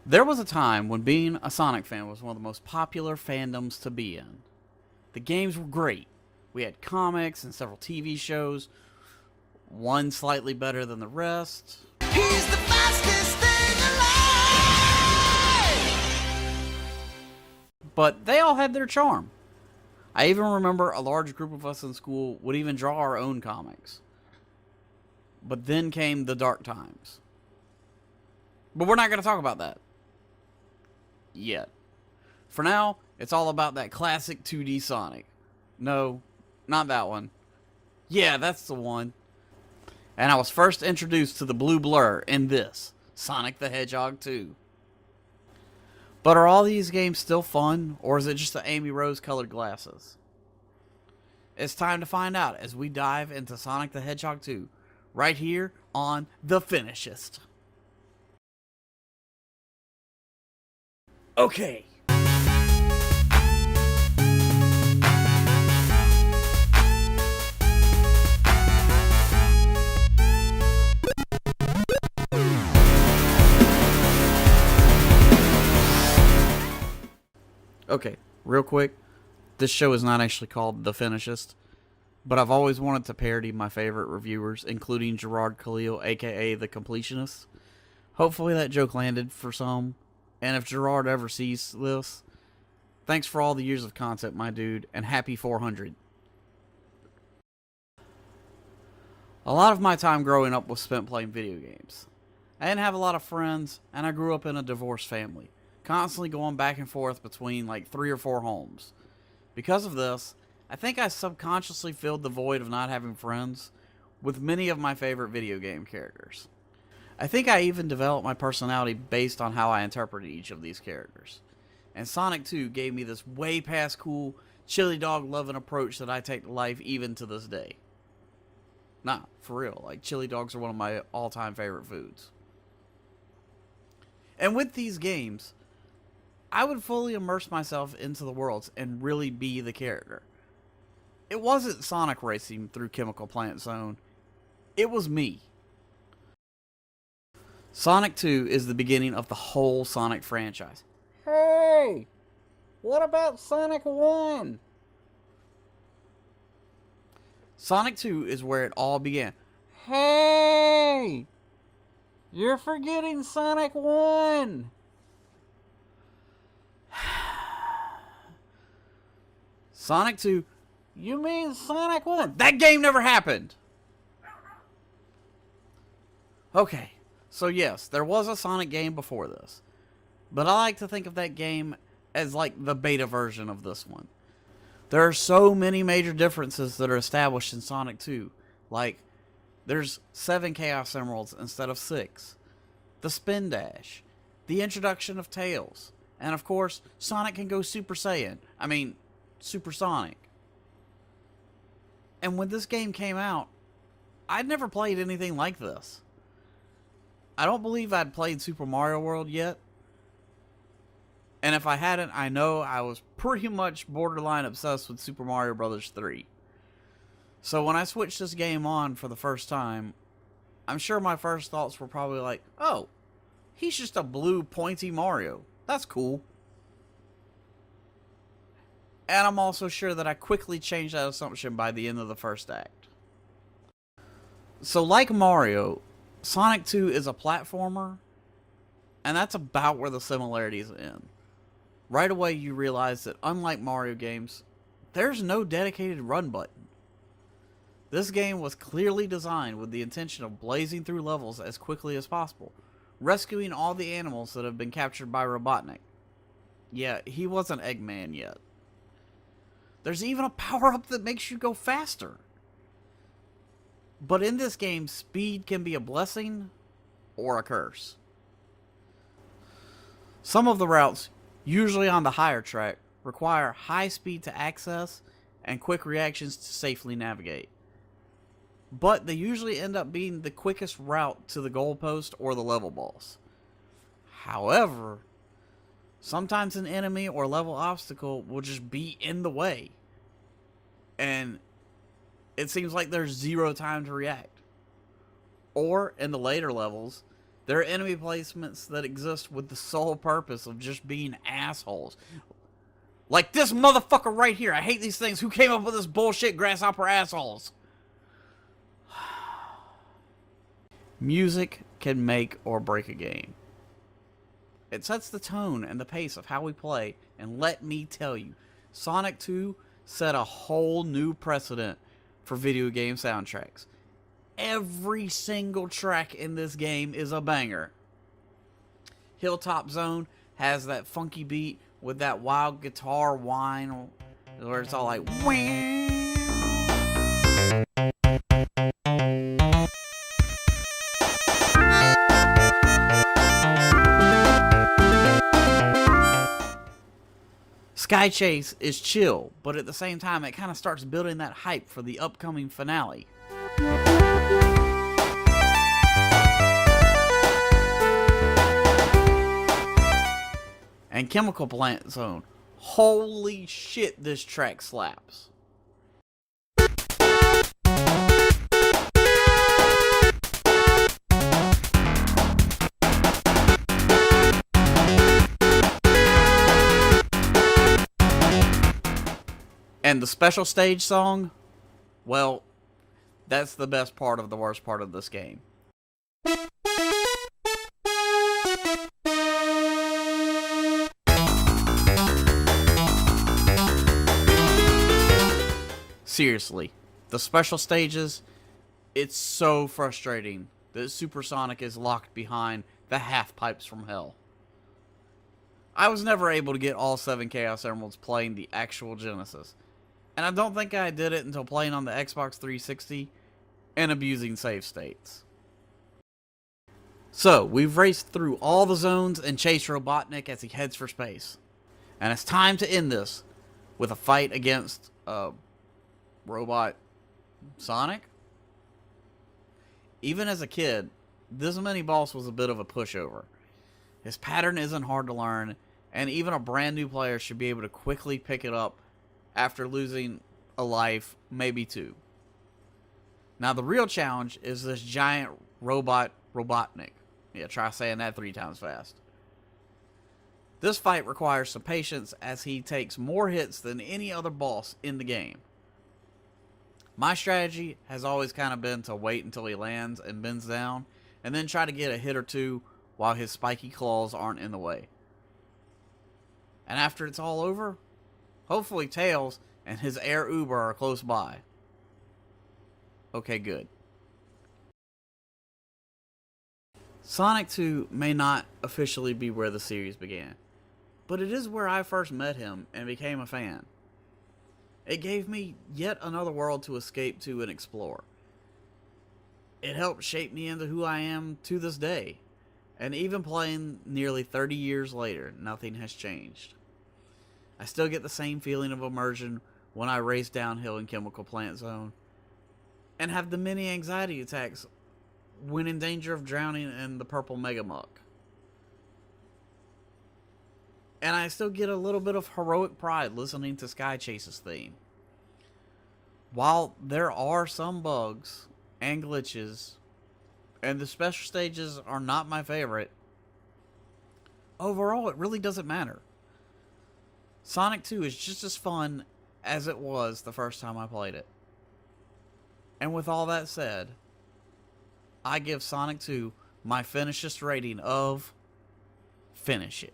There was a time when being a Sonic fan was one of the most popular fandoms to be in. The games were great. We had comics and several TV shows, one slightly better than the rest. He's the fastest thing alive! But they all had their charm. I even remember a large group of us in school would even draw our own comics. But then came the dark times. But we're not going to talk about that yet. For now, it's all about that classic 2D Sonic. No, not that one. Yeah, that's the one. And I was first introduced to the blue blur in this, Sonic the Hedgehog 2. But are all these games still fun, or is it just the Amy Rose colored glasses? It's time to find out as we dive into Sonic the Hedgehog 2, right here on The Finishist. Okay. Okay, real quick, this show is not actually called The Finishist, but I've always wanted to parody my favorite reviewers, including Jirard Khalil, aka The Completionist. Hopefully that joke landed for some, and if Jirard ever sees this, thanks for all the years of content, my dude, and happy 400. A lot of my time growing up was spent playing video games. I didn't have a lot of friends, and I grew up in a divorced family, constantly going back and forth between like 3 or 4 homes. Because of this, I think I subconsciously filled the void of not having friends with many of my favorite video game characters. I think I even developed my personality based on how I interpreted each of these characters. And Sonic 2 gave me this way past cool, chili dog loving approach that I take to life even to this day. Nah, for real, like chili dogs are one of my all-time favorite foods. And with these games, I would fully immerse myself into the worlds and really be the character. It wasn't Sonic racing through Chemical Plant Zone. It was me. Sonic 2 is the beginning of the whole Sonic franchise. Hey! What about Sonic 1? Sonic 2 is where it all began. Hey! You're forgetting Sonic 1! Sonic 2, you mean Sonic 1? That game never happened! Okay, so yes, there was a Sonic game before this. But I like to think of that game as like the beta version of this one. There are so many major differences that are established in Sonic 2. Like, there's 7 Chaos Emeralds instead of 6. The Spin Dash. The introduction of Tails. And of course, Sonic can go Super Saiyan. I mean, Supersonic. And when this game came out, I'd never played anything like this. I don't believe I'd played Super Mario World yet. And if I hadn't, I know I was pretty much borderline obsessed with Super Mario Bros. 3. So when I switched this game on for the first time, I'm sure my first thoughts were probably like, oh, he's just a blue pointy Mario. That's cool. And I'm also sure that I quickly changed that assumption by the end of the first act. So like Mario, Sonic 2 is a platformer, and that's about where the similarities end. Right away you realize that unlike Mario games, there's no dedicated run button. This game was clearly designed with the intention of blazing through levels as quickly as possible, rescuing all the animals that have been captured by Robotnik. Yeah, he wasn't Eggman yet. There's even a power-up that makes you go faster. But in this game, speed can be a blessing or a curse. Some of the routes, usually on the higher track, require high speed to access and quick reactions to safely navigate. But they usually end up being the quickest route to the goalpost or the level boss. However, sometimes an enemy or level obstacle will just be in the way. And it seems like there's zero time to react. Or, in the later levels, There are enemy placements that exist with the sole purpose of just being assholes. Like this motherfucker right here. I hate these things. Who came up with this bullshit, grasshopper assholes? Music can make or break a game. It sets the tone and the pace of how we play, and let me tell you, Sonic 2 set a whole new precedent for video game soundtracks. Every single track in this game is a banger. Hilltop Zone has that funky beat with that wild guitar whine where it's all like wham. Sky Chase is chill, but at the same time it kind of starts building that hype for the upcoming finale. And Chemical Plant Zone. Holy shit, this track slaps. And the special stage song, well, that's the best part of the worst part of this game. Seriously, the special stages, it's so frustrating that Super Sonic is locked behind the half pipes from hell. I was never able to get all 7 Chaos Emeralds playing the actual Genesis. And I don't think I did it until playing on the Xbox 360 and abusing save states. So, we've raced through all the zones and chased Robotnik as he heads for space. And it's time to end this with a fight against, Robot Sonic? Even as a kid, this mini-boss was a bit of a pushover. His pattern isn't hard to learn, and even a brand new player should be able to quickly pick it up after losing a life, maybe 2. Now the real challenge is this giant robot Robotnik. Yeah, try saying that 3 times fast. This fight requires some patience as he takes more hits than any other boss in the game. My strategy has always kind of been to wait until he lands and bends down, and then try to get a hit or 2 while his spiky claws aren't in the way. And after it's all over, hopefully Tails and his Air Uber are close by. Okay, good. Sonic 2 may not officially be where the series began, but it is where I first met him and became a fan. It gave me yet another world to escape to and explore. It helped shape me into who I am to this day, and even playing nearly 30 years later, nothing has changed. I still get the same feeling of immersion when I race downhill in Chemical Plant Zone, and have the many anxiety attacks when in danger of drowning in the purple Mega Muck. And I still get a little bit of heroic pride listening to Sky Chase's theme. While there are some bugs and glitches, and the special stages are not my favorite, overall it really doesn't matter. Sonic 2 is just as fun as it was the first time I played it. And with all that said, I give Sonic 2 my Finishist rating of Finish It.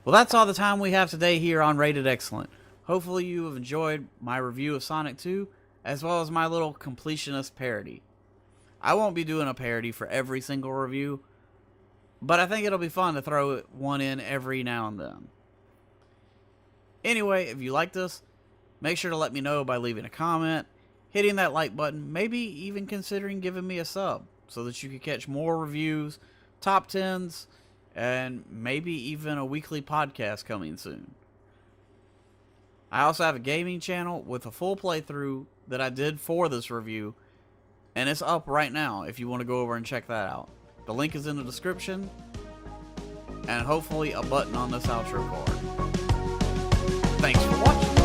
Well, that's all the time we have today here on Rated Excellent. Hopefully you have enjoyed my review of Sonic 2, as well as my little completionist parody. I won't be doing a parody for every single review, but I think it'll be fun to throw one in every now and then. Anyway, if you like this, make sure to let me know by leaving a comment, hitting that like button, maybe even considering giving me a sub, so that you can catch more reviews, top 10s, and maybe even a weekly podcast coming soon. I also have a gaming channel with a full playthrough that I did for this review, and it's up right now if you want to go over and check that out. The link is in the description, and hopefully a button on this outro card. Thanks for watching.